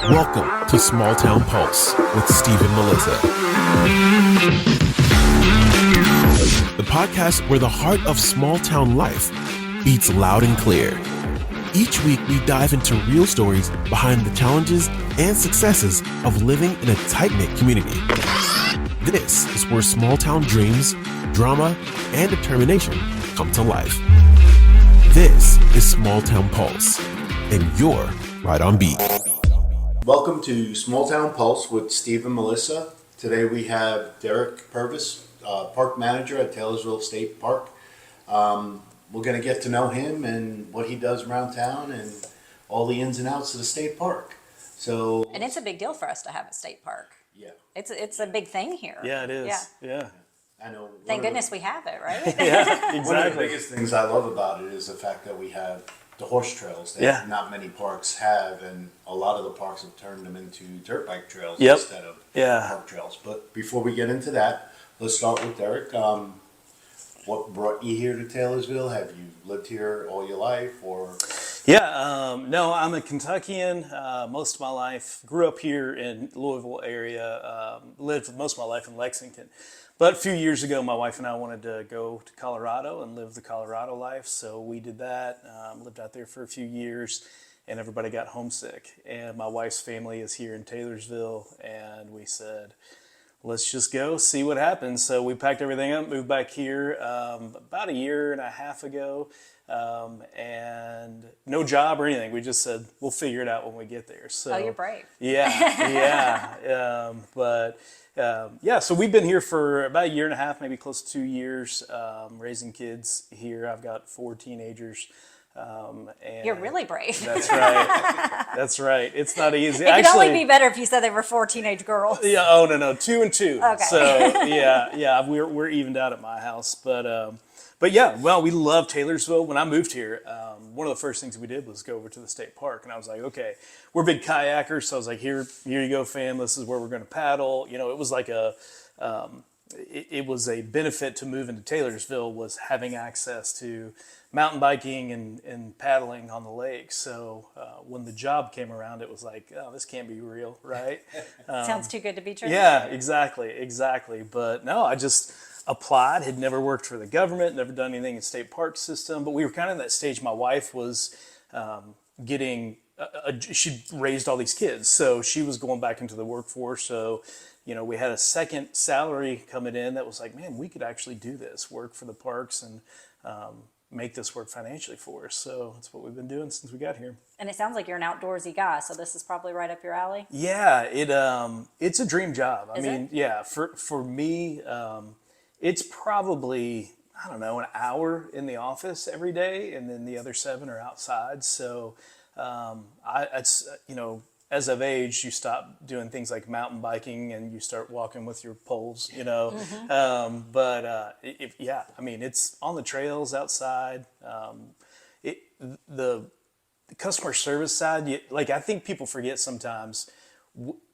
Welcome to Small Town Pulse with Steve and Melissa, the podcast where the heart of small town life beats loud and clear. Each week, we dive into real stories behind the challenges and successes of living in a tight-knit community. This is where small town dreams, drama, and determination come to life. This is Small Town Pulse, and you're right on beat. Welcome to Small Town Pulse with Steve and Melissa. Today we have Derrick Purvis, park manager at Taylorsville State Park. We're going to get to know him and what he does around town and all the ins and outs of the state park. And it's a big deal for us to have a state park. Yeah. It's a big thing here. Yeah, it is. Yeah. I know. Thank goodness we have it, right? Yeah, exactly. One of the biggest things I love about it is the fact that we have the horse trails that not many parks have, and a lot of the parks have turned them into dirt bike trails instead of park trails. But before we get into that, let's start with Derrick. What brought you here to Taylorsville? Have you lived here all your life, or? No, I'm a Kentuckian. Most of my life, grew up here in Louisville area. Lived most of my life in Lexington. But a few years ago, my wife and I wanted to go to Colorado and live the Colorado life. So we did that, lived out there for a few years, and everybody got homesick. And my wife's family is here in Taylorsville, and we said, let's just go see what happens. So we packed everything up, moved back here about a year and a half ago, and no job or anything. We just said, we'll figure it out when we get there. So, Oh, you're brave. So we've been here for about a year and a half, maybe close to 2 years, raising kids here. I've got 4 teenagers. And you're really brave. That's right. That's right. It's not easy. It could only be better if you said they were 4 teenage girls. Yeah. Oh, no. 2 and 2. Okay. So we're evened out at my house. But yeah, well, we love Taylorsville. When I moved here, one of the first things we did was go over to the state park, and I was like, okay, we're big kayakers, so I was like, here you go, fam. This is where we're going to paddle. You know, it was like it was a benefit to move into Taylorsville was having access to mountain biking and paddling on the lake. So when the job came around, it was like, oh, this can't be real, right? Sounds too good to be true. Yeah, exactly. But no, I just applied, had never worked for the government, never done anything in state park system. But we were kind of in that stage. My wife was she'd raised all these kids, so she was going back into the workforce. So, you know, we had a second salary coming in that was like, man, we could actually do this, work for the parks and make this work financially for us. So that's what we've been doing since we got here. And it sounds like you're an outdoorsy guy, so this is probably right up your alley. Yeah, it's a dream job. Is it? Yeah, for me, it's probably, I don't know, an hour in the office every day, and then the other 7 are outside. So as of age, you stop doing things like mountain biking and you start walking with your poles, you know. Mm-hmm. It's on the trails outside. The customer service side, I think people forget sometimes.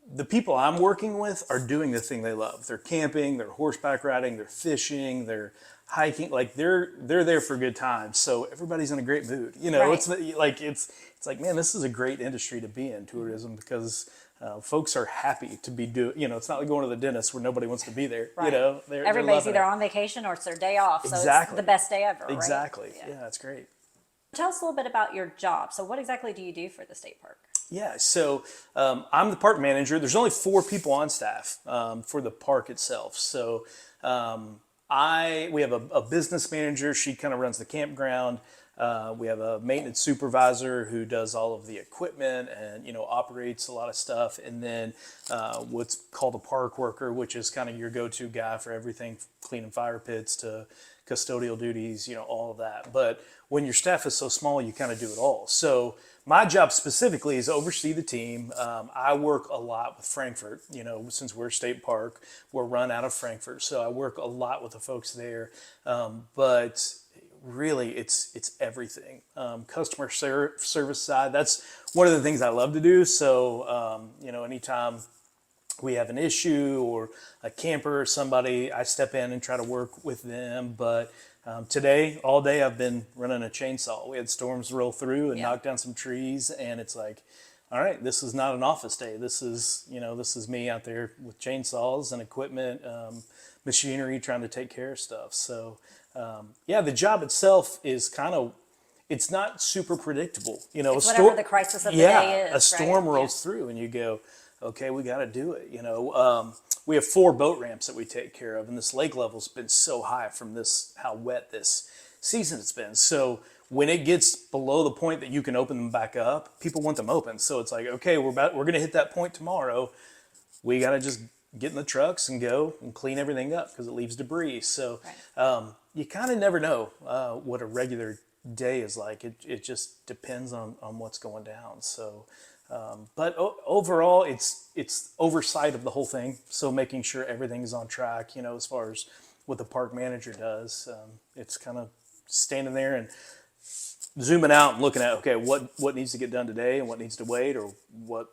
The people I'm working with are doing the thing they love. They're camping, they're horseback riding, they're fishing, they're hiking. Like they're there for a good time. So everybody's in a great mood. You know, Right. It's like, man, this is a great industry to be in, tourism, because folks are happy to be doing. You know, it's not like going to the dentist where nobody wants to be there. Right. You know, Everybody's they're either on vacation or it's their day off. So Exactly. it's the best day ever. Exactly. Right? Yeah, that's great. Tell us a little bit about your job. So what exactly do you do for the state park? Yeah, so I'm the park manager. There's only 4 people on staff for the park itself. So we have a business manager. She kind of runs the campground. We have a maintenance supervisor who does all of the equipment and, you know, operates a lot of stuff. And then what's called a park worker, which is kind of your go-to guy for everything, cleaning fire pits to custodial duties, you know, all of that. But when your staff is so small, you kind of do it all. So my job specifically is oversee the team. I work a lot with Frankfort, you know, since we're a state park, we're run out of Frankfort. So I work a lot with the folks there. But really it's everything. Customer service side, that's one of the things I love to do. So, anytime we have an issue or a camper or somebody, I step in and try to work with them. But today, all day, I've been running a chainsaw. We had storms roll through and knock down some trees, and it's like, all right, this is not an office day. This is me out there with chainsaws and equipment, machinery, trying to take care of stuff. So, the job itself is it's not super predictable. It's whatever the crisis of the day is. A storm rolls through and you go, okay, we got to do it. We have 4 boat ramps that we take care of, and this lake level's been so high from how wet this season it's been. So when it gets below the point that you can open them back up, people want them open. So it's like, okay, we're going to hit that point tomorrow. We got to just get in the trucks and go and clean everything up because it leaves debris. So you kind of never know what a regular day is like. It just depends on what's going down. So, but overall, it's oversight of the whole thing. So making sure everything is on track, as far as what the park manager does. It's kind of standing there and zooming out and looking at, okay, what needs to get done today and what needs to wait, or what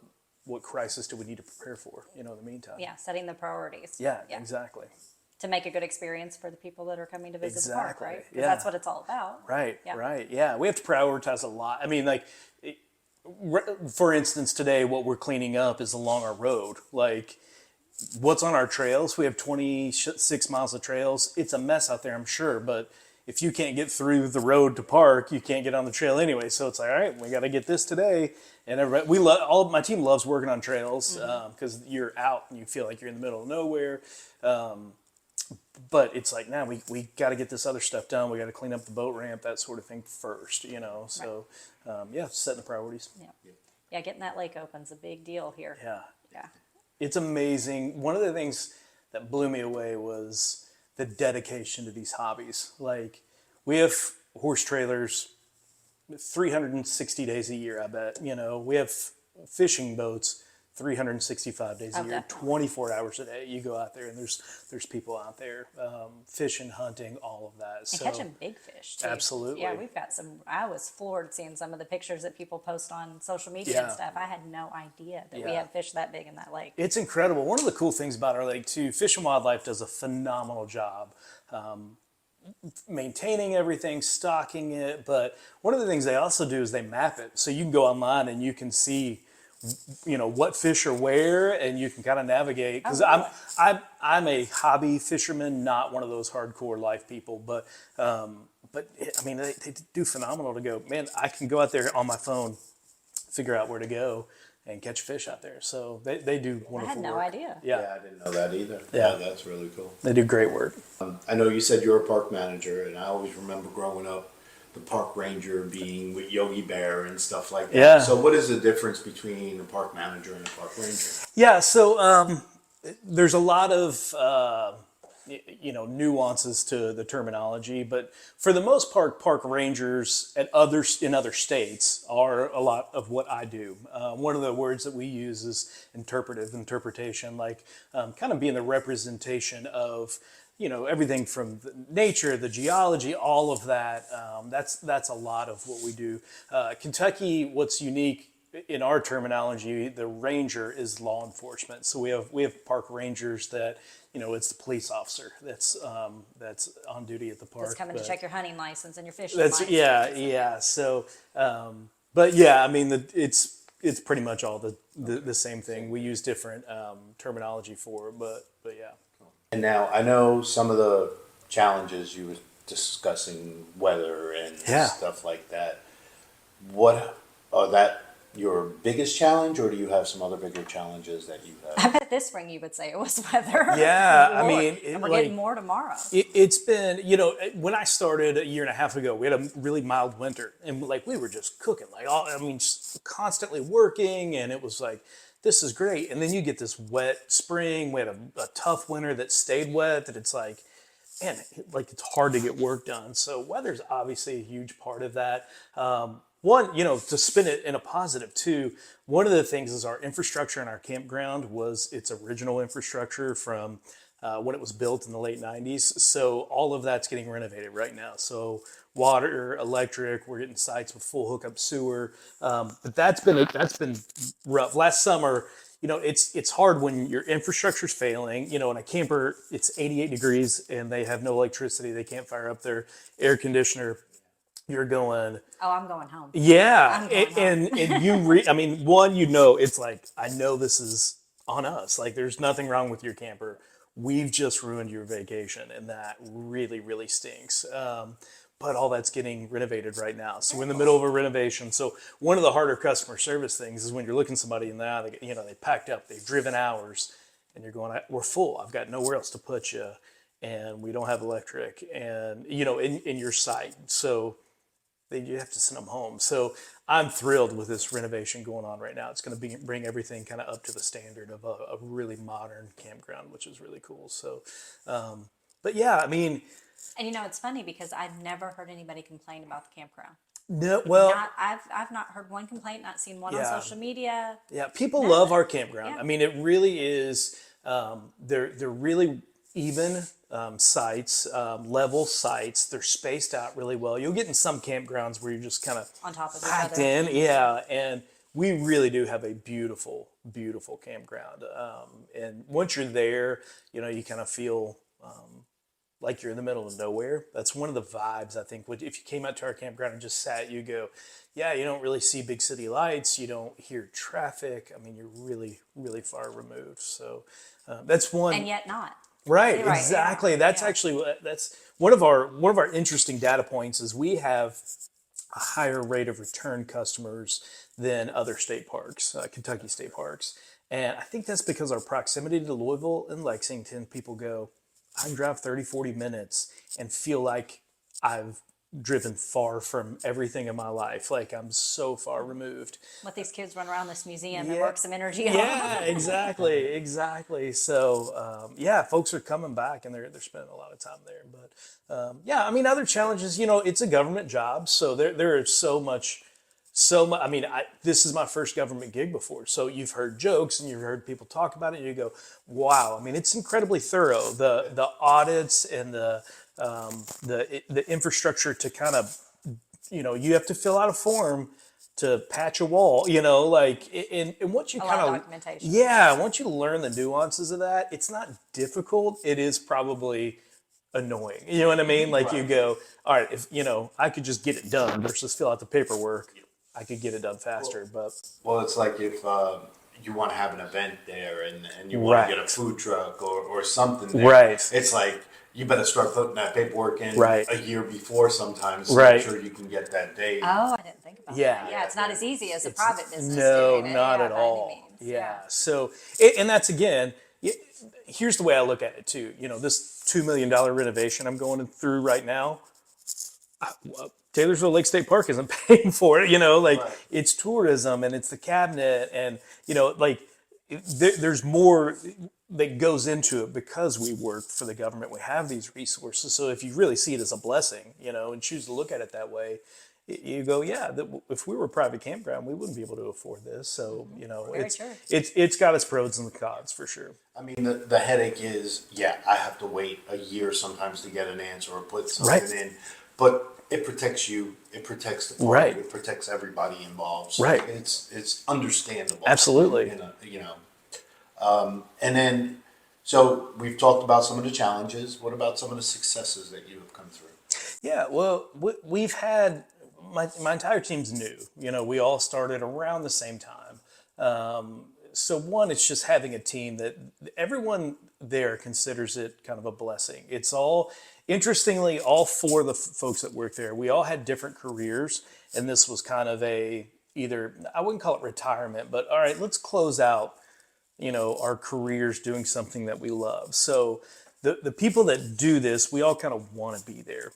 crisis do we need to prepare for, in the meantime. Yeah, setting the priorities. Yeah, exactly. To make a good experience for the people that are coming to visit the park, right? Because Yeah. that's what it's all about. Right, right. Yeah, we have to prioritize a lot. I mean, for instance, today what we're cleaning up is along our road. Like, what's on our trails? We have 26 miles of trails. It's a mess out there, I'm sure, but if you can't get through the road to park, you can't get on the trail anyway. So it's like, all right, we got to get this today. And all of my team loves working on trails because you're out and you feel like you're in the middle of nowhere. But it's like, now we got to get this other stuff done. We got to clean up the boat ramp, that sort of thing first, So, setting the priorities. Yeah, getting that lake open's a big deal here. Yeah. It's amazing. One of the things that blew me away was the dedication to these hobbies. Like, we have horse trailers 360 days a year, I bet. We have fishing boats 365 days a year, 24 hours a day. You go out there and there's people out there fishing, hunting, all of that. And catching big fish too. Absolutely. Yeah, we've got some. I was floored seeing some of the pictures that people post on social media and stuff. I had no idea that we had fish that big in that lake. It's incredible. One of the cool things about our lake too, Fish and Wildlife does a phenomenal job maintaining everything, stocking it. But one of the things they also do is they map it. So you can go online and you can see what fish are where, and you can kind of navigate. Because I'm a hobby fisherman, not one of those hardcore life people. But I mean, they do phenomenal to go. Man, I can go out there on my phone, figure out where to go, and catch fish out there. So they do wonderful work. I had no idea. Yeah, I didn't know that either. Yeah, that's really cool. They do great work. I know you said you're a park manager, and I always remember growing up, the park ranger being with Yogi Bear and stuff like that. Yeah. So what is the difference between a park manager and a park ranger? Yeah, so there's a lot of nuances to the terminology, but for the most part, park rangers in other states are a lot of what I do. One of the words that we use is interpretation, like kind of being the representation of everything from the nature, the geology, all of that. That's a lot of what we do. Kentucky, what's unique in our terminology, the ranger is law enforcement. So we have park rangers that, it's the police officer that's on duty at the park. Just coming to check your hunting license and your fishing license. Yeah. So, but yeah, I mean, it's pretty much all the same thing. We use different terminology for it, but yeah. And now I know some of the challenges you were discussing, weather and stuff like that. What are that your biggest challenge, or do you have some other bigger challenges that you have? I bet this spring you would say it was weather. Yeah, I Lord. mean, and we're getting more tomorrow. It's been, when I started a year and a half ago, we had a really mild winter, and we were just cooking, just constantly working, and it was like, this is great. And then you get this wet spring. We had a tough winter that stayed wet, that it's like, man, it's hard to get work done. So weather's obviously a huge part of that. One, to spin it in a positive too, one of the things is our infrastructure in our campground was its original infrastructure from when it was built in the late 90s. So all of that's getting renovated right now. So water, electric, we're getting sites with full hookup sewer. But that's been rough. Last summer, it's hard when your infrastructure's failing. In a camper, it's 88 degrees and they have no electricity. They can't fire up their air conditioner. you're going, Oh, I'm going home. yeah. I'm going home. And you, I mean, one, you know, it's like, I know this is on us. Like, there's nothing wrong with your camper. We've just ruined your vacation. And that really, really stinks. But all that's getting renovated right now. So we're in the middle of a renovation. So one of the harder customer service things is when you're looking somebody in the eye, they, you know, they packed up, they've driven hours, and you're going, we're full. I've got nowhere else to put you. And we don't have electric and, you know, in your site. So you have to send them home. So I'm thrilled with this renovation going on right now. It's going to bring everything kind of up to the standard of a really modern campground, which is really cool. So, but yeah, I mean. And you know, it's funny because I've never heard anybody complain about the campground. No, well, I've not heard one complaint, not seen one on social media. Yeah, people love our campground. Yeah. I mean, it really is. They're really even sites, level sites. They're spaced out really well. You'll get in some campgrounds where you're just kind of On top of each packed other. in. Yeah, and we really do have a beautiful, beautiful campground. And once you're there, you know, you kind of feel like you're in the middle of nowhere. That's one of the vibes, I think. If you came out to our campground and just sat, you go, yeah, you don't really see big city lights. You don't hear traffic. I mean, you're really, really far removed. So that's one. And yet not. Right, Right, exactly. yeah, That's yeah. actually that's one of our interesting data points is we have a higher rate of return customers than other state parks, Kentucky state parks. And I think that's because our proximity to Louisville and Lexington, people go, I can drive 30, 40 minutes and feel like I've driven far from everything in my life. Like I'm so far removed. Let these kids run around this museum and Yeah. work some energy off. Yeah, exactly. So, yeah, folks are coming back and they're spending a lot of time there. But yeah, I mean, other challenges, you know, it's a government job. So there is so much, I mean, this is my first government gig before. So you've heard jokes and you've heard people talk about it and you go, wow. I mean, it's incredibly thorough. The audits and the infrastructure to kind of, you know, you have to fill out a form to patch a wall, you know, like, and once you A kind lot of of, documentation. yeah, once you learn the nuances of that, it's not difficult. It is probably annoying. You know what I mean? Like you go, all right, if, you know, I could just get it done versus fill out the paperwork, I could get it done faster, Well, it's like if you want to have an event there and you want to get a food truck or something there. Right. It's like, you better start putting that paperwork in Right. a year before sometimes to Right. make sure you can get that date. Oh, I didn't think about Yeah. that. Yeah, it's not as easy as a private business. No, doing it. not Yeah, at by any all. means. Yeah. So, and that's again, here's the way I look at it too. You know, this $2 million renovation I'm going through right now, Taylorsville Lake State Park isn't paying for it. You know, like Right. it's tourism and it's the cabinet and, you know, like there's more that goes into it because we work for the government. We have these resources. So if you really see it as a blessing, you know, and choose to look at it that way, you go, yeah, if we were a private campground, we wouldn't be able to afford this. So, you know, Very true. it's got its pros and cons for sure. I mean, the headache is, I have to wait a year sometimes to get an answer or put something Right. in. But it protects you. It protects the park. Right. It protects everybody involved. So Right. It's understandable. Absolutely. You know. And then, so we've talked about some of the challenges. What about some of the successes that you have come through? Yeah, well, we've had, my entire team's new. You know, we all started around the same time. So one, it's just having a team that everyone there considers it kind of a blessing. It's all, interestingly, all four of the folks that work there, we all had different careers. And this was kind of either, I wouldn't call it retirement, but all right, let's close out, you know, our careers doing something that we love. So the people that do this, we all kind of want to be there.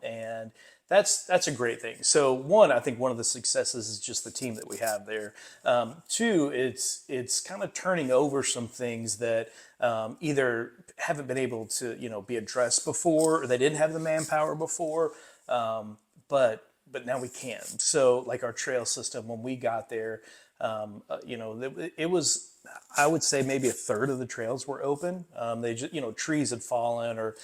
And that's a great thing. So one, I think one of the successes is just the team that we have there. Two, it's kind of turning over some things that either haven't been able to, you know, be addressed before, or they didn't have the manpower before, but now we can. So like our trail system, when we got there, you know, it was, I would say maybe a third of the trails were open. They just, you know, trees had fallen or,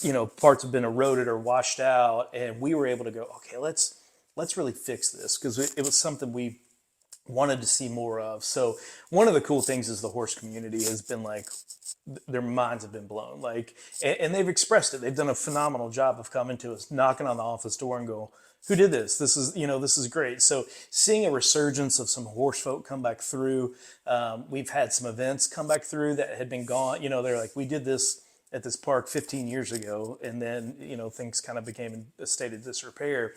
you know, parts have been eroded or washed out. And we were able to go, okay, let's really fix this, because it was something we wanted to see more of. So one of the cool things is the horse community has been like, their minds have been blown. Like, and they've expressed it. They've done a phenomenal job of coming to us, knocking on the office door and go, who did this? This is great. So seeing a resurgence of some horse folk come back through. We've had some events come back through that had been gone. They're like, we did this at this park 15 years ago, and then things kind of became in a state of disrepair.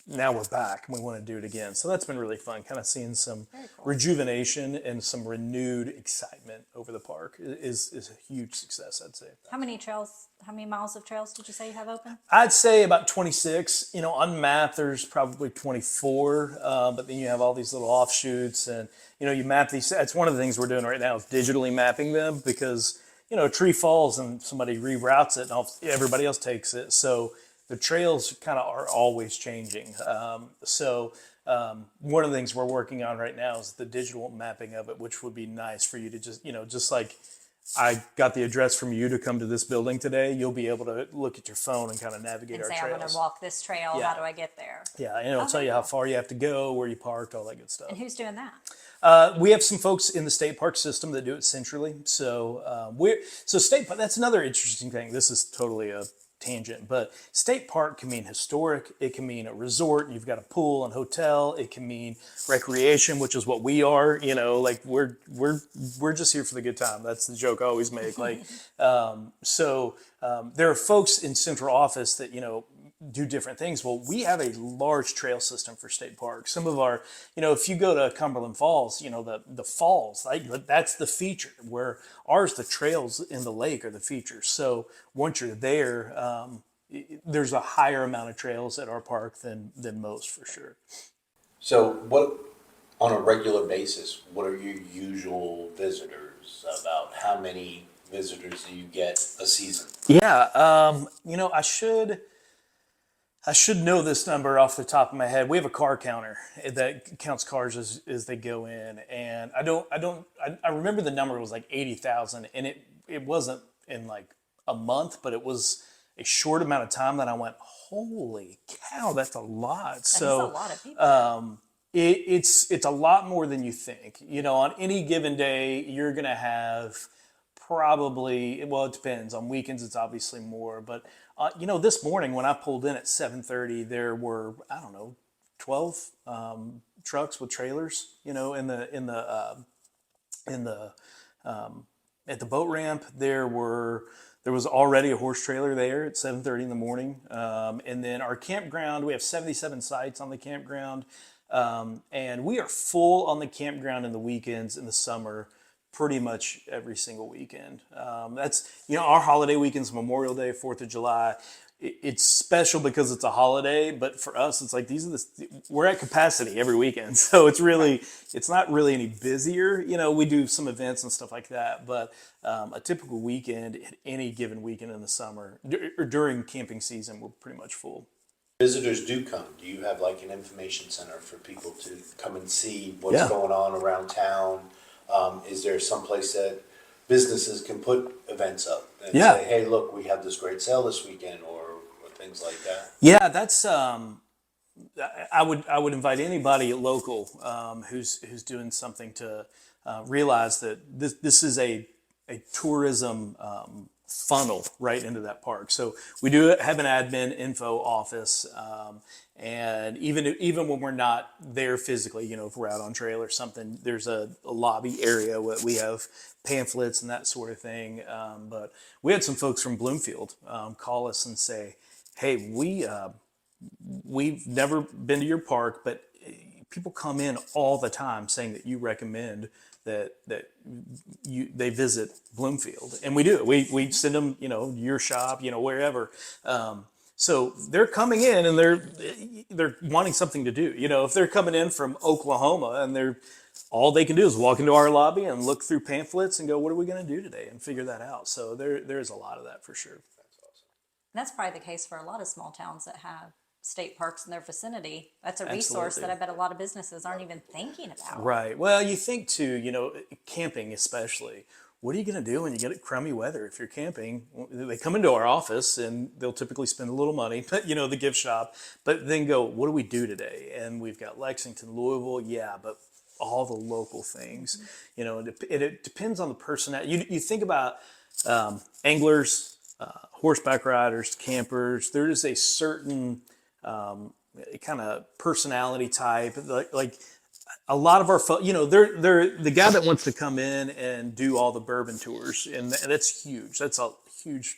Now we're back and we want to do it again. So that's been really fun, kind of seeing some rejuvenation and some renewed excitement over the park is a huge success, I'd say. How many miles of trails did you say you have open? I'd say about 26. On map, there's probably 24, but then you have all these little offshoots, and you map these. That's one of the things we're doing right now is digitally mapping them, because a tree falls and somebody reroutes it and everybody else takes it. So the trails kind of are always changing. One of the things we're working on right now is the digital mapping of it, which would be nice for you to just like I got the address from you to come to this building today, you'll be able to look at your phone and kind of navigate our trails. I'm going to walk this trail. Yeah. How do I get there? Yeah, and it'll tell you how far you have to go, where you parked, all that good stuff. And who's doing that? We have some folks in the state park system that do it centrally. So state park, that's another interesting thing. This is totally a tangent, but state park can mean historic. It can mean a resort, and you've got a pool and hotel. It can mean recreation, which is what we are. Like we're just here for the good time. That's the joke I always make. Like, there are folks in central office that do different things. Well, we have a large trail system for state parks. Some of our, if you go to Cumberland Falls, the falls, that's the feature, where ours, the trails in the lake are the feature. So once you're there, there's a higher amount of trails at our park than most, for sure. So on a regular basis, what are your usual visitors? About how many visitors do you get a season? Yeah. I should know this number off the top of my head. We have a car counter that counts cars as they go in, and I remember the number was like 80,000, and it wasn't in like a month, but it was a short amount of time that I went, holy cow, that's a lot. That's a lot of people. It's a lot more than you think. On any given day, you're gonna have probably, well, it depends. On weekends, it's obviously more, but this morning when I pulled in at 7:30, there were, 12 trucks with trailers, at the boat ramp. There was already a horse trailer there at 7:30 in the morning. And then our campground, we have 77 sites on the campground. And we are full on the campground in the weekends in the summer, pretty much every single weekend. That's, our holiday weekends, Memorial Day, 4th of July. It's special because it's a holiday, but for us, it's like we're at capacity every weekend. So it's not really any busier. We do some events and stuff like that, but a typical weekend, any given weekend in the summer or during camping season, we're pretty much full. Visitors do come. Do you have like an information center for people to come and see what's going on around town? Is there some place that businesses can put events up and say, hey, look, we have this great sale this weekend, or things like that? Yeah, that's I would invite anybody local who's doing something to realize that this is a tourism funnel right into that park. So we do have an admin info office, and even when we're not there physically, if we're out on trail or something, there's a lobby area where we have pamphlets and that sort of thing. But we had some folks from Bloomfield call us and say, hey, we've never been to your park, but people come in all the time saying that you recommend that they visit Bloomfield, and we do. We send them, your shop, wherever. So they're coming in and they're wanting something to do. If they're coming in from Oklahoma and all they can do is walk into our lobby and look through pamphlets and go, what are we going to do today, and figure that out. So there's a lot of that for sure. That's awesome. That's probably the case for a lot of small towns that have state parks in their vicinity. That's a resource that I bet a lot of businesses aren't even thinking about. Right. Well, you think too, camping especially. What are you going to do when you get crummy weather? If you're camping, they come into our office and they'll typically spend a little money, but the gift shop, but then go, what do we do today? And we've got Lexington, Louisville. Yeah, but all the local things, it depends on the person. You think about anglers, horseback riders, campers. There is a certain kind of personality type. Like a lot of our, they're the guy that wants to come in and do all the bourbon tours, and that's huge. That's a huge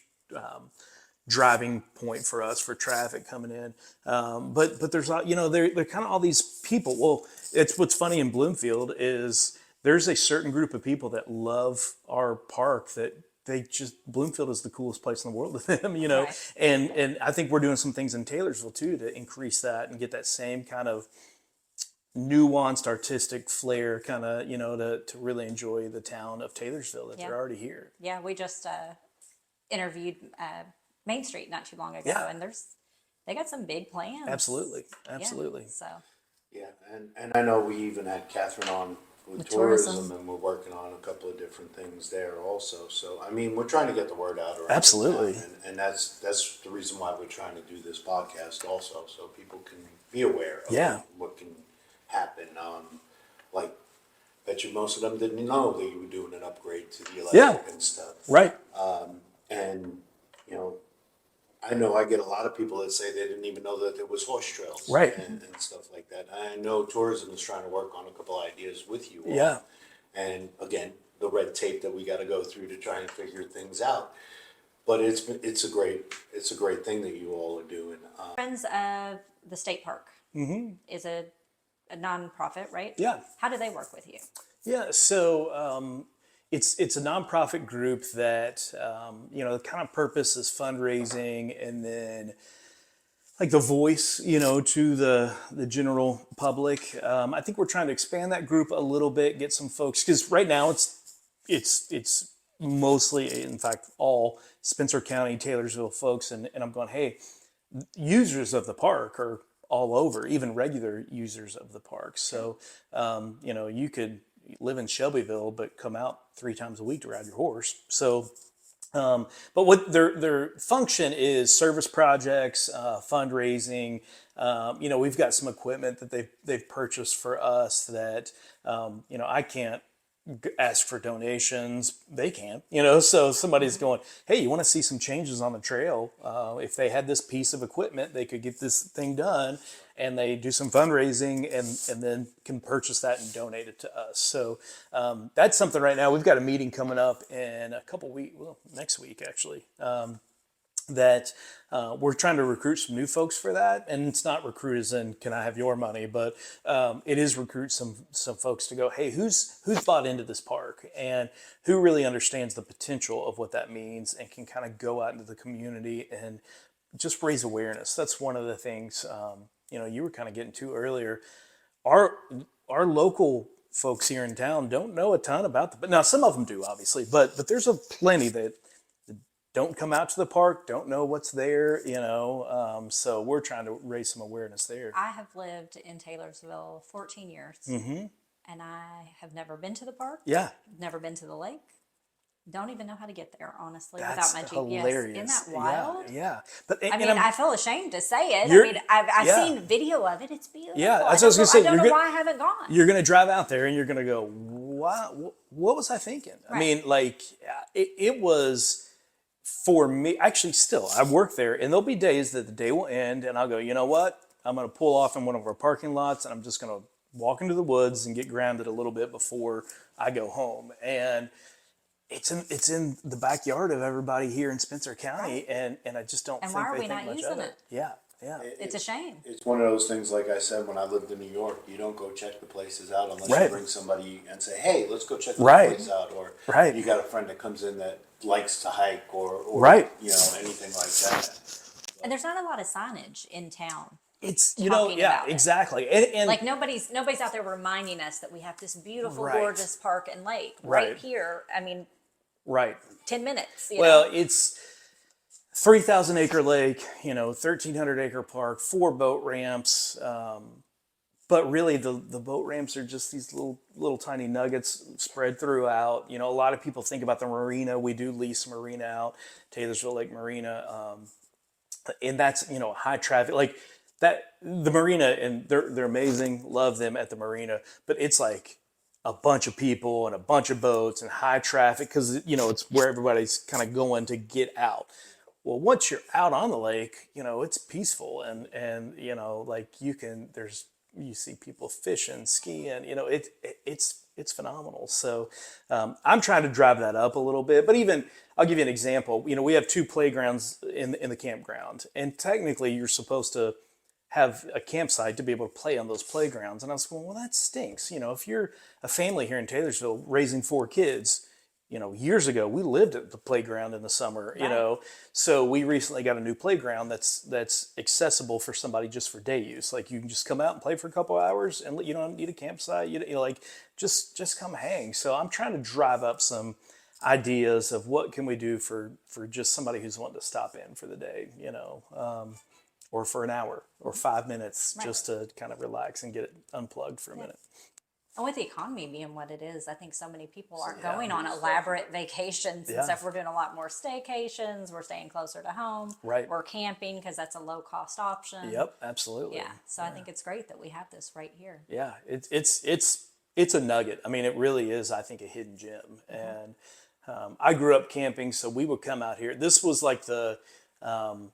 driving point for us for traffic coming in. But there's, they're kind of all these people. Well, it's what's funny in Bloomfield is there's a certain group of people that love our park that Bloomfield is the coolest place in the world to them, Right. and I think we're doing some things in Taylorsville too to increase that and get that same kind of nuanced artistic flair kind of, to really enjoy the town of Taylorsville that they're already here. Yeah, we just interviewed Main Street not too long ago, and they got some big plans. Absolutely. Yeah, so Yeah, and I know we even had Catherine on with tourism. tourism, and we're working on a couple of different things there also. So, I mean, we're trying to get the word out around Absolutely. town, and that's the reason why we're trying to do this podcast also, so people can be aware of what can happen. Like, bet you most of them didn't know that you were doing an upgrade to the electric and stuff. Right. And, I know I get a lot of people that say they didn't even know that there was horse trails, Right. and stuff like that. I know tourism is trying to work on a couple ideas with you all. Yeah. And again, the red tape that we got to go through to try and figure things out. But it's a great thing that you all are doing. Friends of the State Park is a nonprofit, right? Yeah. How do they work with you? Yeah. So it's a nonprofit group that the kind of purpose is fundraising, and then like the voice, to the general public. I think we're trying to expand that group a little bit, get some folks, because right now it's mostly, in fact, all Spencer County, Taylorsville folks, and I'm going, hey, users of the park are all over, even regular users of the park. So, you could live in Shelbyville, but come out 3 times a week to ride your horse. So, but what their function is service projects, fundraising. We've got some equipment that they've purchased for us that, I can't ask for donations. They can't, so somebody's going, hey, you want to see some changes on the trail? If they had this piece of equipment, they could get this thing done, and they do some fundraising and then can purchase that and donate it to us. So that's something right now. We've got a meeting coming up in a couple weeks, next week actually, that we're trying to recruit some new folks for that. And it's not recruit as in, can I have your money? But it is recruit some folks to go, hey, who's bought into this park and who really understands the potential of what that means and can kind of go out into the community and just raise awareness. That's one of the things, you were kind of getting to earlier. Our local folks here in town don't know a ton about but now some of them do, obviously, but there's plenty that don't come out to the park, don't know what's there, so we're trying to raise some awareness there. I have lived in Taylorsville 14 years, and I have never been to the park. Yeah. Never been to the lake. Don't even know how to get there, honestly, That's without my GPS. hilarious. Isn't that wild? Yeah. But I feel ashamed to say it. I've seen video of it. It's beautiful. Yeah, that's what I was going to say. I don't know why I haven't gone. You're going to drive out there and you're going to go, wow, what was I thinking? Right. I mean, it was... For me, actually, still, I work there, and there'll be days that the day will end, and I'll go, you know what? I'm going to pull off in one of our parking lots, and I'm just going to walk into the woods and get grounded a little bit before I go home. And it's in the backyard of everybody here in Spencer County, and I just don't think they think much of it. Yeah. It's a shame. It's one of those things, like I said, when I lived in New York, you don't go check the places out unless you bring somebody and say, hey, let's go check the place out. Or you got a friend that comes in that likes to hike or anything like that. And there's not a lot of signage in town. It's, exactly. And like nobody's out there reminding us that we have this beautiful, gorgeous park and lake right here. I mean, 10 minutes. Well, it's 3,000 acre lake, 1,300 acre park, 4 boat ramps. But really the boat ramps are just these little tiny nuggets spread throughout. A lot of people think about the marina. We do lease a marina out, Taylorsville Lake Marina. And that's, high traffic, like that, the marina, and they're amazing. Love them at the marina, but it's like a bunch of people and a bunch of boats and high traffic. 'Cause it's where everybody's kind of going to get out. Well, once you're out on the lake, it's peaceful, and like you see people fishing, skiing, it's phenomenal. So I'm trying to drive that up a little bit. But even I'll give you an example. We have 2 playgrounds in the campground, and technically you're supposed to have a campsite to be able to play on those playgrounds. And I was going, well, that stinks. If you're a family here in Taylorsville raising 4 kids, years ago we lived at the playground in the summer, so we recently got a new playground that's accessible for somebody just for day use. Like you can just come out and play for a couple hours, and you don't need a campsite. Like just come hang. So I'm trying to drive up some ideas of what can we do for just somebody who's wanting to stop in for the day, or for an hour or 5 minutes, just to kind of relax and get it unplugged for a minute. And with the economy being what it is, I think so many people aren't going on elaborate vacations and stuff. We're doing a lot more staycations. We're staying closer to home. Right. We're camping because that's a low cost option. Yep, absolutely. Yeah. So I think it's great that we have this right here. Yeah, it's a nugget. I mean, it really is, I think, a hidden gem. And I grew up camping, so we would come out here. This was like the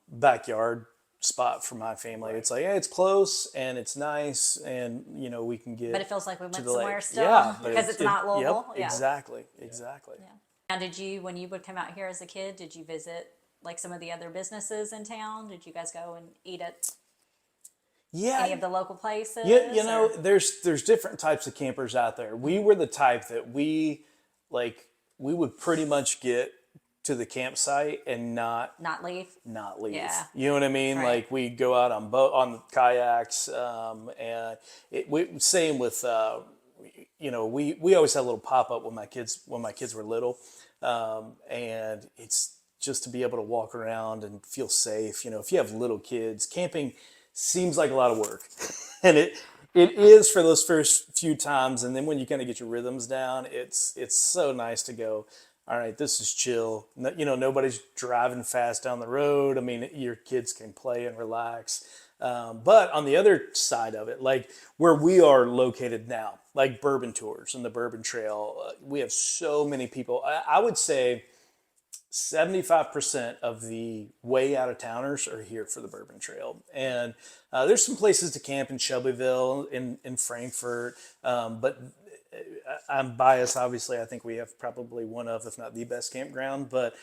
backyard spot for my family. It's like, it's close and it's nice, and we can get. But it feels like we went the somewhere lake. still, because it's not Louisville. Yep, exactly. Yeah. Now, when you would come out here as a kid, did you visit like some of the other businesses in town? Did you guys go and eat at any of the local places? Yeah, there's different types of campers out there. We were the type that we would pretty much get to the campsite and not leave. Yeah. You know what I mean? Right. Like we go out on kayaks, and same with we always had a little pop up when my kids were little, and it's just to be able to walk around and feel safe. If you have little kids, camping seems like a lot of work, and it is for those first few times, and then when you kind of get your rhythms down, it's so nice to go, all right, this is chill. Nobody's driving fast down the road. I mean, your kids can play and relax. But on the other side of it, like where we are located now, like Bourbon Tours and the Bourbon Trail, we have so many people. I would say 75% of the way out of towners are here for the Bourbon Trail. And there's some places to camp in Shelbyville, in Frankfort, but I'm biased, obviously. I think we have probably one of, if not the best campground. But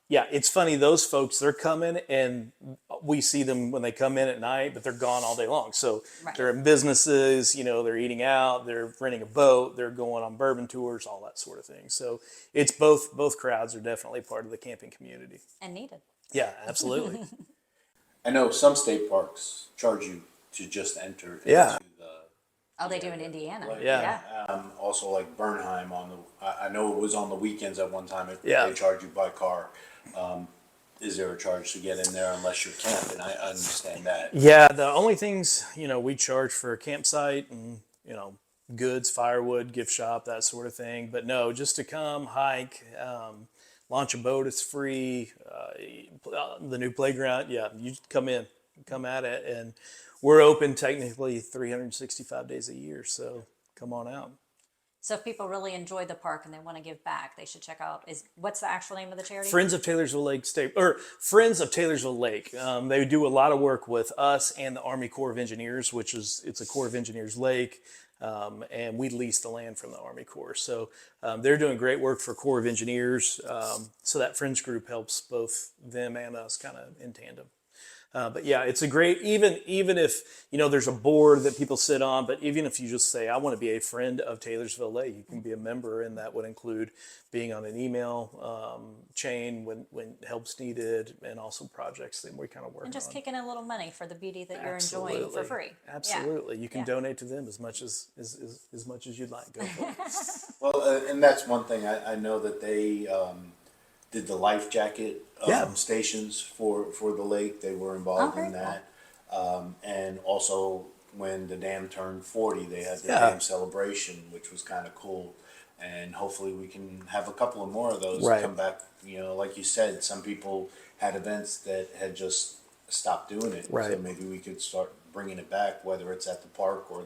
it's funny. Those folks, they're coming, and we see them when they come in at night, but they're gone all day long. So they're in businesses, they're eating out, they're renting a boat, they're going on bourbon tours, all that sort of thing. So it's both crowds are definitely part of the camping community. And needed. Yeah, absolutely. I know some state parks charge you to just enter into the. Oh, they do in Indiana. Also, like Bernheim I know it was on the weekends at one time. They charge you by car. Is there a charge to get in there unless you're camping? I understand that. Yeah, the only things we charge for a campsite and goods, firewood, gift shop, that sort of thing. But no, just to come hike, launch a boat, it's free. The new playground, you come at it, and we're open technically 365 days a year, so come on out. So if people really enjoy the park and they want to give back, they should check out, what's the actual name of the charity? Friends of Taylorsville Lake. They do a lot of work with us and the Army Corps of Engineers, it's a Corps of Engineers lake, and we lease the land from the Army Corps. So they're doing great work for Corps of Engineers, so that Friends group helps both them and us kind of in tandem. But yeah, it's a great, even if, there's a board that people sit on, but even if you just say, I want to be a friend of Taylorsville Lake, you can be a member, and that would include being on an email chain when help's needed, and also projects that we kind of work on. And just kicking in a little money for the beauty that you're enjoying for free. Absolutely. You can donate to them as much as you'd like. Go for it. Well, and that's one thing. I know that they did the life jacket stations for the lake. They were involved in that. And also when the dam turned 40, they had the dam celebration, which was kind of cool. And hopefully we can have a couple of more of those come back. Like you said, some people had events that had just stopped doing it. Right. So maybe we could start bringing it back, whether it's at the park or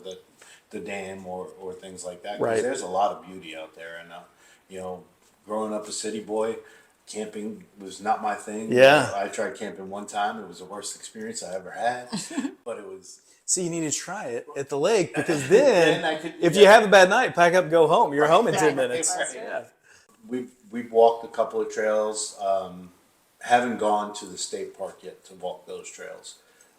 the dam or things like that. Because there's a lot of beauty out there. And, growing up a city boy, camping was not my thing. Yeah. I tried camping one time. It was the worst experience I ever had, but it was. So you need to try it at the lake, because then if yeah. you have a bad night, pack up, go home. You're home in 10 minutes. Right. Yeah. We've walked a couple of trails. Haven't gone to the state park yet to walk those trails.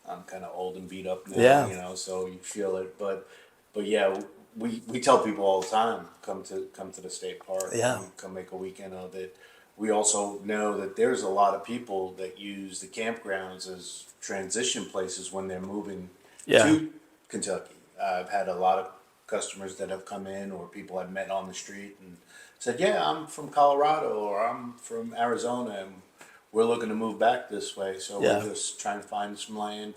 I'm kind of old and beat up now, you know, so you feel it. But yeah, we tell people all the time, come to the state park. Yeah. Come make a weekend of it. We also know that there's a lot of people that use the campgrounds as transition places when they're moving to Kentucky. I've had a lot of customers that have come in, or people I've met on the street and said, yeah, I'm from Colorado, or I'm from Arizona, and we're looking to move back this way. So we're just trying to find some land.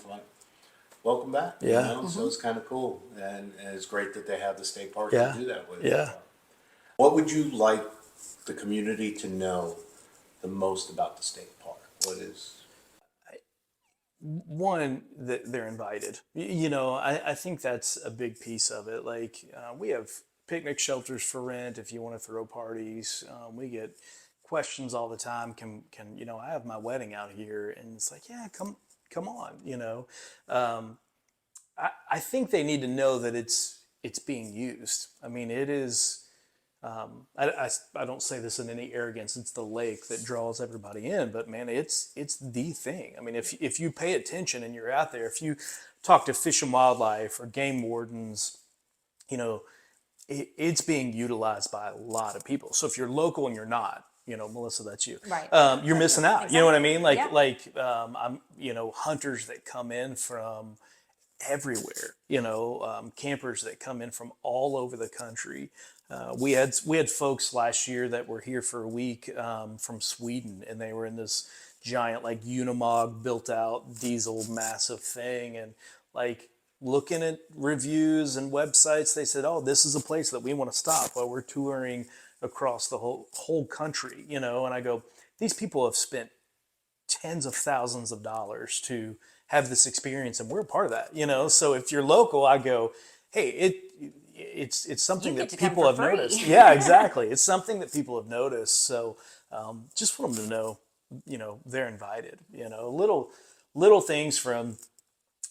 Welcome back. Yeah. You know? So it's kind of cool. And it's great that they have the state park to do that with. Yeah. What would you like the community to know the most about the state park? What is... One, that they're invited. You know, I think that's a big piece of it. Like, we have picnic shelters for rent if you want to throw parties. We get questions all the time. Can you know, I have my wedding out here, and it's like, yeah, come on, you know. I think they need to know that it's being used. I mean, it is. I don't say this in any arrogance. It's the lake that draws everybody in, but man, it's the thing. I mean, if you pay attention and you're out there, if you talk to Fish and Wildlife or game wardens, you know, it's being utilized by a lot of people. So if you're local and you're not, you know, Melissa, that's you. Right. You're missing out. Exactly. You know what I mean? Like, Yeah. I'm, you know, hunters that come in from everywhere, you know, campers that come in from all over the country. We had folks last year that were here for a week from Sweden, and they were in this giant like Unimog built out diesel massive thing, and like looking at reviews and websites, they said, oh, this is a place that we want to stop while we're touring across the whole country, you know. And I go, these people have spent tens of thousands of dollars to have this experience, and we're a part of that, you know. So if you're local, I go, hey, it's something that people have noticed. Yeah, exactly. It's something that people have noticed. So just want them to know, you know, they're invited. You know, little things from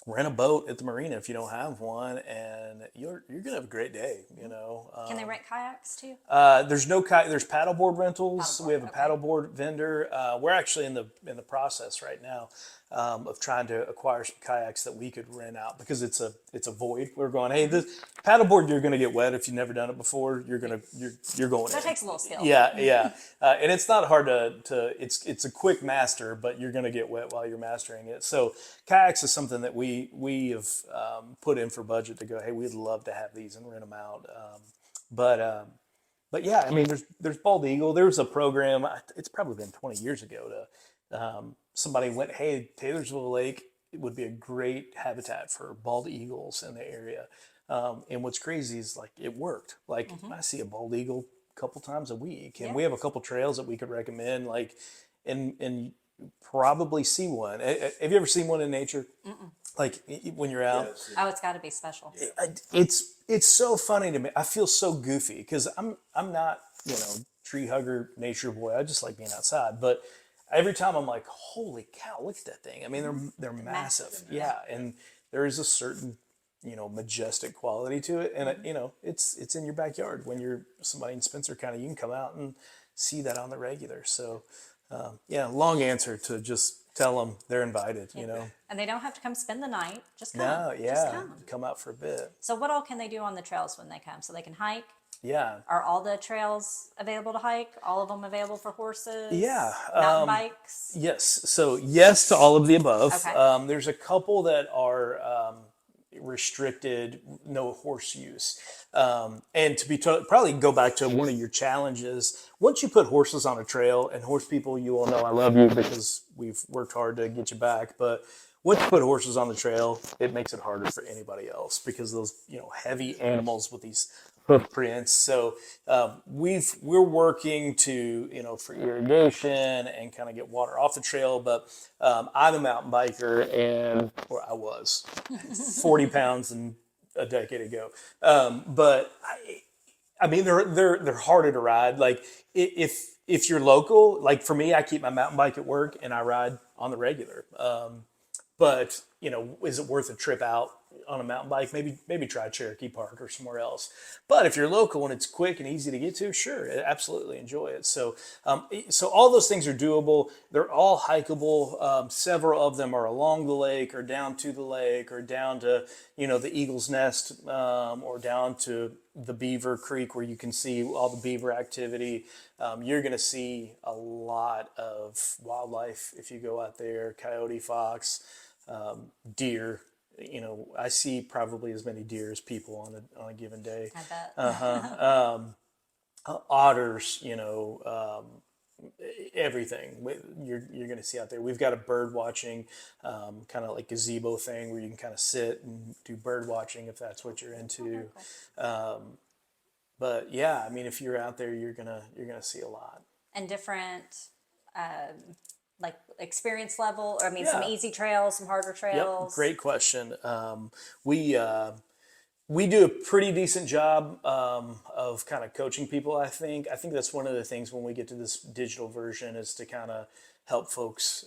rent a boat at the marina if you don't have one, and you're gonna have a great day. You know. Can they rent kayaks too? There's there's paddleboard rentals. We have a paddleboard vendor. We're actually in the process right now of trying to acquire some kayaks that we could rent out, because it's a void. We're going, hey, this paddleboard, you're going to get wet if you've never done it before. You're going. So it takes a little skill. Yeah, and it's not hard to. It's a quick master, but you're going to get wet while you're mastering it. So kayaks is something that we have put in for budget to go, hey, we'd love to have these and rent them out. But yeah, I mean, there's Bald Eagle. There was a program. It's probably been 20 years ago. Somebody went, hey, Taylorsville Lake, it would be a great habitat for bald eagles in the area. And what's crazy is like it worked. Like I see a bald eagle a couple times a week, and we have a couple trails that we could recommend. Like, and probably see one. Have you ever seen one in nature? Mm-mm. Like when you're out? Oh, it's got to be special. It's so funny to me. I feel so goofy because I'm not, you know, tree hugger, nature boy. I just like being outside. But every time I'm like, holy cow, look at that thing. I mean, they're massive. Yeah, and there is a certain, you know, majestic quality to it, and you know, it's in your backyard. When you're somebody in Spencer County, you can come out and see that on the regular. So, yeah, long answer to just tell them they're invited, you know. And they don't have to come spend the night. Just come. No, yeah, Just come out for a bit. So what all can they do on the trails when they come? So they can hike? Yeah. Are all the trails available to hike? All of them available for horses? Yeah. Mountain bikes? Yes. So yes to all of the above. Okay. There's a couple that are restricted, no horse use. And to be probably go back to one of your challenges. Once you put horses on a trail, and horse people, you all know I love you because we've worked hard to get you back. But once you put horses on the trail, it makes it harder for anybody else because those, you know, heavy animals with these hoof prints. So we're working to, you know, for irrigation and kind of get water off the trail. But I'm a mountain biker, and or I was 40 pounds and a decade ago. But I mean, they're harder to ride. Like if you're local, like for me, I keep my mountain bike at work and I ride on the regular. But is it worth a trip out on a mountain bike? Maybe try Cherokee Park or somewhere else. But if you're local and it's quick and easy to get to, sure, absolutely enjoy it. So all those things are doable. They're all hikeable. Several of them are along the lake or down to the lake or down to the Eagle's Nest or down to the Beaver Creek where you can see all the beaver activity. You're going to see a lot of wildlife if you go out there: coyote, fox, deer. I see probably as many deer as people on a given day. I bet. Otters, everything you're going to see out there. We've got a bird watching kind of like gazebo thing where you can kind of sit and do bird watching if that's what you're into. But yeah, I mean, if you're out there, you're gonna see a lot. And different like experience level, or some easy trails, some harder trails. Yep, great question. We do a pretty decent job of kind of coaching people. I think that's one of the things when we get to this digital version is to kind of help folks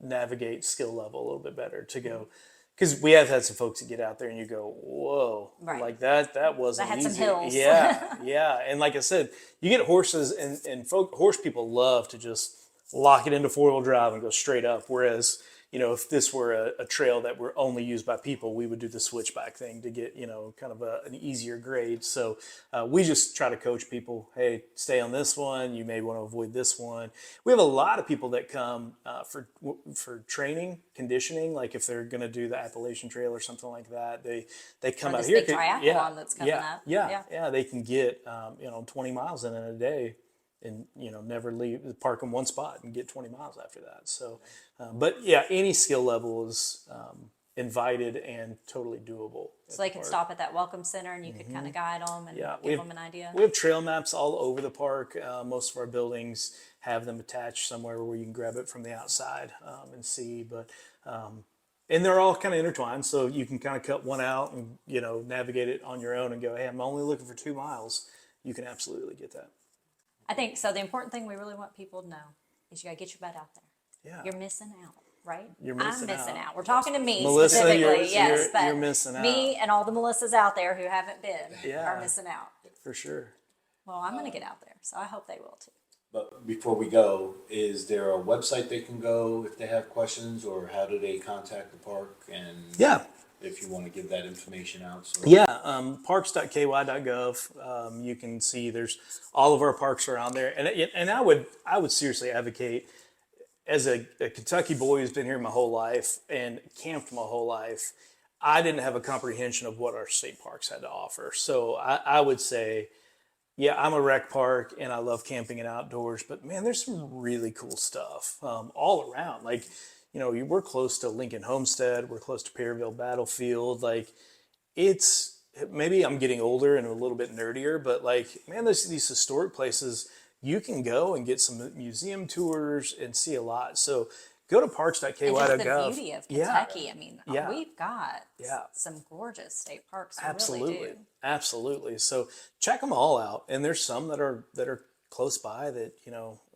navigate skill level a little bit better. To go, because we have had some folks that get out there and you go, whoa, right. Like that wasn't that had easy. Some hills. Yeah. And like I said, you get horses and horse people love to just lock it into 4-wheel drive and go straight up. Whereas, if this were a trail that were only used by people, we would do the switchback thing to get, kind of an easier grade. So we just try to coach people, hey, stay on this one. You may want to avoid this one. We have a lot of people that come for training, conditioning, like if they're going to do the Appalachian Trail or something like that, they come out here. Big triathlon that's coming up. Yeah. They can get, 20 miles in a day. And never leave, park in one spot and get 20 miles after that. So, but yeah, any skill level is invited and totally doable. So they can stop at that welcome center and you could kind of guide them and give them an idea. We have trail maps all over the park. Most of our buildings have them attached somewhere where you can grab it from the outside and see. But and they're all kind of intertwined, so you can kind of cut one out and navigate it on your own and go, hey, I'm only looking for 2 miles. You can absolutely get that. I think so. The important thing we really want people to know is you got to get your butt out there. Yeah. You're missing out, right? I'm missing out. We're talking to me Melissa, specifically, but you're missing out. Me and all the Melissas out there who haven't been are missing out. For sure. Well, I'm going to get out there, so I hope they will too. But before we go, is there a website they can go if they have questions, or how do they contact the park? And if you want to give that information out. So. Parks.ky.gov. You can see there's all of our parks are on there, and I would seriously advocate, as a Kentucky boy who's been here my whole life and camped my whole life, I didn't have a comprehension of what our state parks had to offer. So I would say, I'm a rec park and I love camping and outdoors, but man, there's some really cool stuff all around. Like, we're close to Lincoln Homestead. We're close to Perryville Battlefield. Like, it's, maybe I'm getting older and a little bit nerdier, but like, man, there's these historic places you can go and get some museum tours and see a lot. So go to parks.ky.gov. And just the beauty of Kentucky. I mean, we've got some gorgeous state parks. We really do. Absolutely. So check them all out. And there's some that are close by that,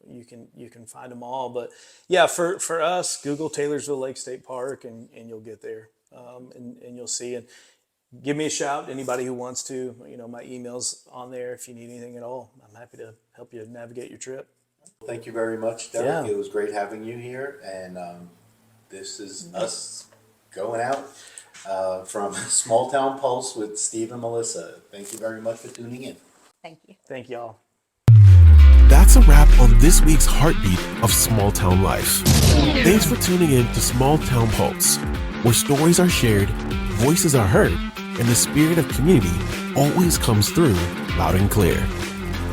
you can find them all. But yeah, for us, Google Taylorsville Lake State Park and you'll get there. And you'll see. And give me a shout, anybody who wants to. My email's on there if you need anything at all. I'm happy to help you navigate your trip. Thank you very much, Derrick. It was great having you here. And this is us going out from Small Town Pulse with Steve and Melissa. Thank you very much for tuning in. Thank you. Thank y'all. That's a wrap on this week's heartbeat of small town life. Thanks for tuning in to Small Town Pulse, where stories are shared, voices are heard, and the spirit of community always comes through loud and clear.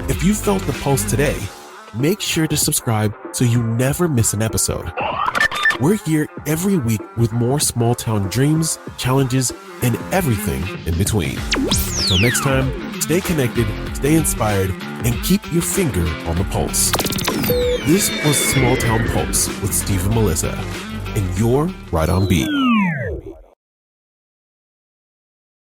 If you felt the pulse today, make sure to subscribe so you never miss an episode. We're here every week with more small town dreams, challenges, and everything in between. Until next time, stay connected, stay inspired, and keep your finger on the pulse. This was Small Town Pulse with Steve and Melissa, and you're right on beat.